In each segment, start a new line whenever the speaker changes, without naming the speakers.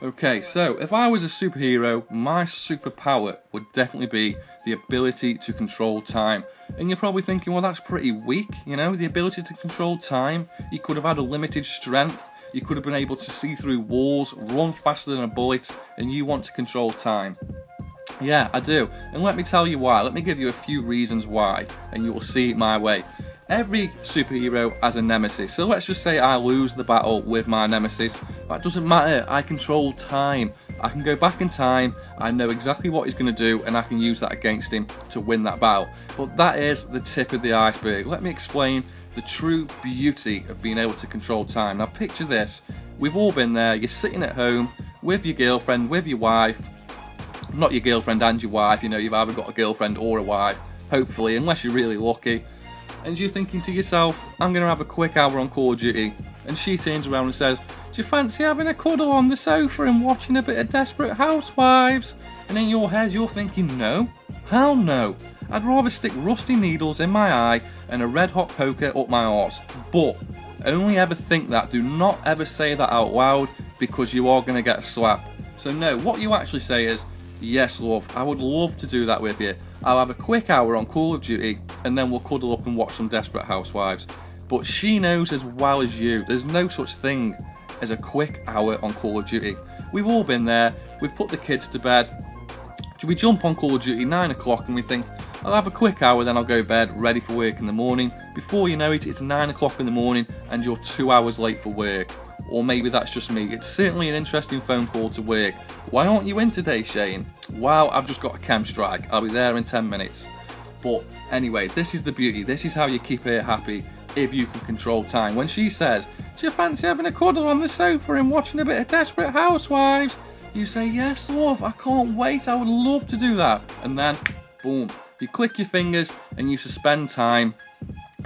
Okay, so if I was a superhero, my superpower would definitely be the ability to control time. And you're probably thinking, well, that's pretty weak, you know, the ability to control time. You could have had a limited strength, you could have been able to see through walls, run faster than a bullet, and you want to control time. Yeah, I do. And let me tell you why. Let me give you a few reasons why, and you will see it my way. Every superhero has a nemesis, so let's just say I lose the battle with my nemesis. That doesn't matter, I control time. I can go back in time, I know exactly what he's going to do, and I can use that against him to win that battle. But that is the tip of the iceberg. Let me explain the true beauty of being able to control time. Now picture this, we've all been there, you're sitting at home with your girlfriend, with your wife, not your girlfriend and your wife, you know, you've either got a girlfriend or a wife, hopefully, unless you're really lucky. And you're thinking to yourself, I'm going to have a quick hour on Call of Duty. And she turns around and says, do you fancy having a cuddle on the sofa and watching a bit of Desperate Housewives? And in your head you're thinking, no, hell no. I'd rather stick rusty needles in my eye and a red hot poker up my arse. But only ever think that, do not ever say that out loud, because you are going to get a slap. So no, what you actually say is, yes love, I would love to do that with you. I'll have a quick hour on Call of Duty and then we'll cuddle up and watch some Desperate Housewives. But she knows as well as you, there's no such thing as a quick hour on Call of Duty. We've all been there, we've put the kids to bed, we jump on Call of Duty 9 o'clock and we think, I'll have a quick hour then I'll go to bed, ready for work in the morning. Before you know it, it's 9 o'clock in the morning and you're 2 hours late for work. Or maybe that's just me. It's certainly an interesting phone call to work. Why aren't you in today, Shane? Well, I've just got a chem strike. I'll be there in 10 minutes. But anyway, this is the beauty. This is how you keep her happy if you can control time. When she says, do you fancy having a cuddle on the sofa and watching a bit of Desperate Housewives? You say, yes, love, I can't wait. I would love to do that. And then, boom, you click your fingers and you suspend time.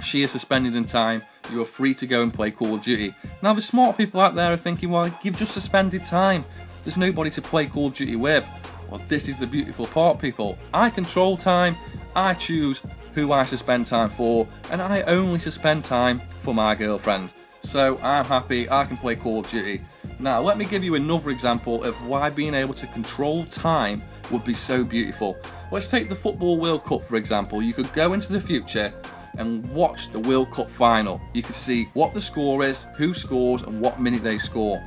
She is suspended in time. You are free to go and play Call of Duty. Now the smart people out there are thinking, well, you've just suspended time. There's nobody to play Call of Duty with. Well, this is the beautiful part, people. I control time. I choose who I suspend time for, and I only suspend time for my girlfriend. So I'm happy I can play Call of Duty. Now let me give you another example of why being able to control time would be so beautiful. Let's take the Football World Cup for example. You could go into the future and watch the World Cup final. You can see what the score is, who scores and what minute they score.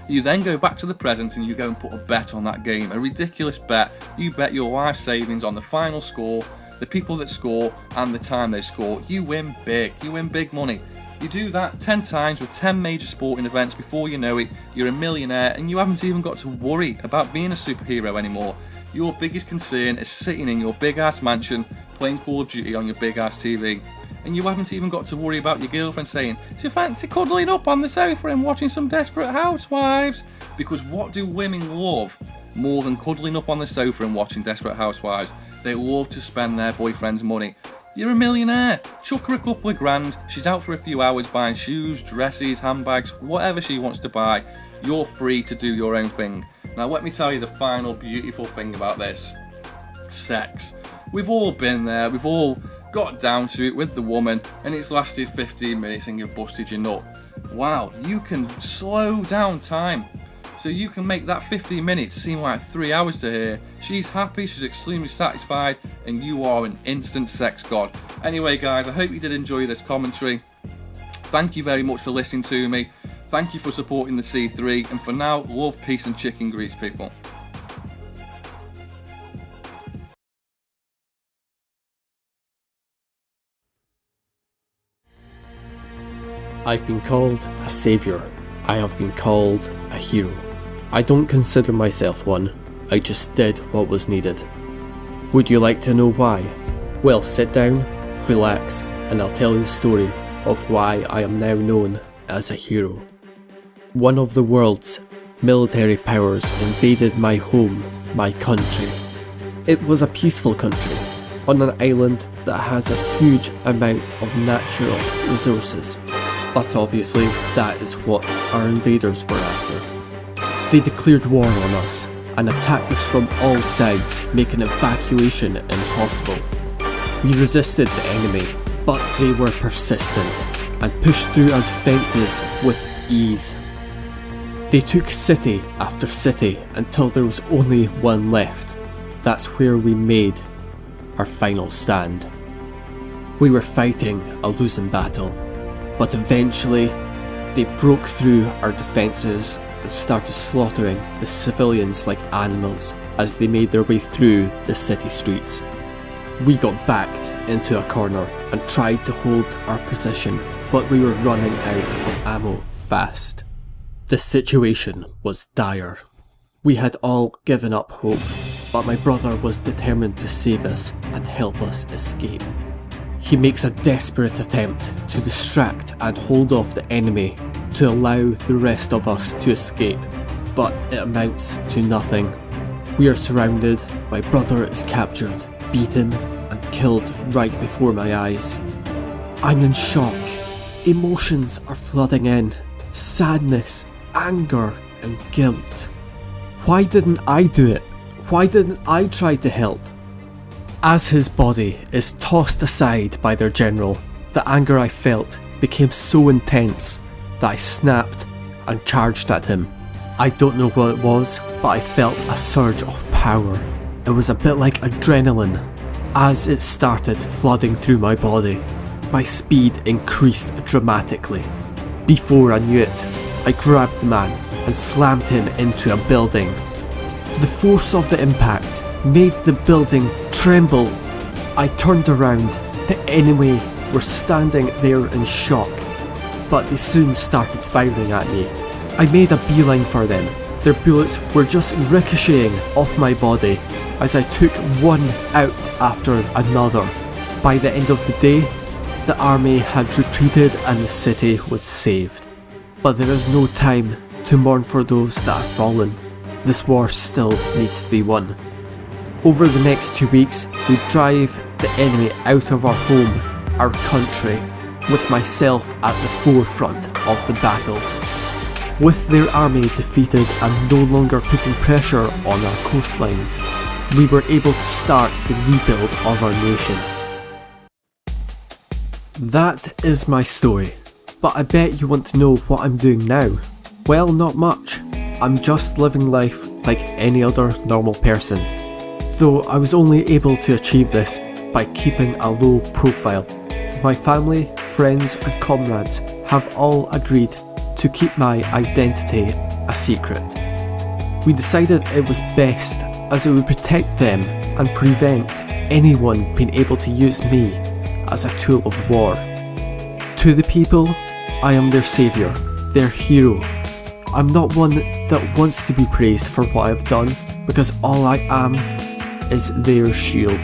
You then go back to the present and you go and put a bet on that game, a ridiculous bet. You bet your life savings on the final score, the people that score and the time they score. You win big money. You do that 10 times with 10 major sporting events. Before you know it, you're a millionaire and you haven't even got to worry about being a superhero anymore. Your biggest concern is sitting in your big ass mansion playing Call of Duty on your big ass TV. And you haven't even got to worry about your girlfriend saying, do you fancy cuddling up on the sofa and watching some Desperate Housewives? Because what do women love more than cuddling up on the sofa and watching Desperate Housewives? They love to spend their boyfriend's money. You're a millionaire. Chuck her a couple of grand. She's out for a few hours buying shoes, dresses, handbags, whatever she wants to buy. You're free to do your own thing. Now let me tell you the final beautiful thing about this. Sex. We've all been there. We've all got down to it with the woman and it's lasted 15 minutes and you've busted your nut. Wow, you can slow down time. So you can make that 15 minutes seem like 3 hours to her. She's happy, she's extremely satisfied, and you are an instant sex god. Anyway guys, I hope you did enjoy this commentary. Thank you very much for listening to me. Thank you for supporting the C3, and for now, love, peace and chicken grease, people.
I've been called a saviour. I have been called a hero. I don't consider myself one. I just did what was needed. Would you like to know why? Well, sit down, relax, and I'll tell you the story of why I am now known as a hero. One of the world's military powers invaded my home, my country. It was a peaceful country, on an island that has a huge amount of natural resources. But obviously, that is what our invaders were after. They declared war on us and attacked us from all sides, making evacuation impossible. We resisted the enemy, but they were persistent and pushed through our defences with ease. They took city after city until there was only one left. That's where we made our final stand. We were fighting a losing battle, but eventually they broke through our defences and started slaughtering the civilians like animals as they made their way through the city streets. We got backed into a corner and tried to hold our position, but we were running out of ammo fast. The situation was dire. We had all given up hope, but my brother was determined to save us and help us escape. He makes a desperate attempt to distract and hold off the enemy to allow the rest of us to escape, but it amounts to nothing. We are surrounded, my brother is captured, beaten and killed right before my eyes. I'm in shock. Emotions are flooding in. Sadness, anger and guilt. Why didn't I do it? Why didn't I try to help? As his body is tossed aside by their general, the anger I felt became so intense that I snapped and charged at him. I don't know what it was, but I felt a surge of power. It was a bit like adrenaline. As it started flooding through my body, my speed increased dramatically. Before I knew it, I grabbed the man and slammed him into a building. The force of the impact made the building tremble. I turned around. The enemy were standing there in shock, but they soon started firing at me. I made a beeline for them. Their bullets were just ricocheting off my body as I took one out after another. By the end of the day, the army had retreated and the city was saved. But there is no time to mourn for those that have fallen. This war still needs to be won. Over the next 2 weeks, we drive the enemy out of our home, our country, with myself at the forefront of the battles. With their army defeated and no longer putting pressure on our coastlines, we were able to start the rebuild of our nation. That is my story, but I bet you want to know what I'm doing now. Well, not much. I'm just living life like any other normal person. Though I was only able to achieve this by keeping a low profile. My family, friends and comrades have all agreed to keep my identity a secret. We decided it was best as it would protect them and prevent anyone being able to use me as a tool of war. To the people, I am their saviour, their hero. I'm not one that wants to be praised for what I've done, because all I am is their shield.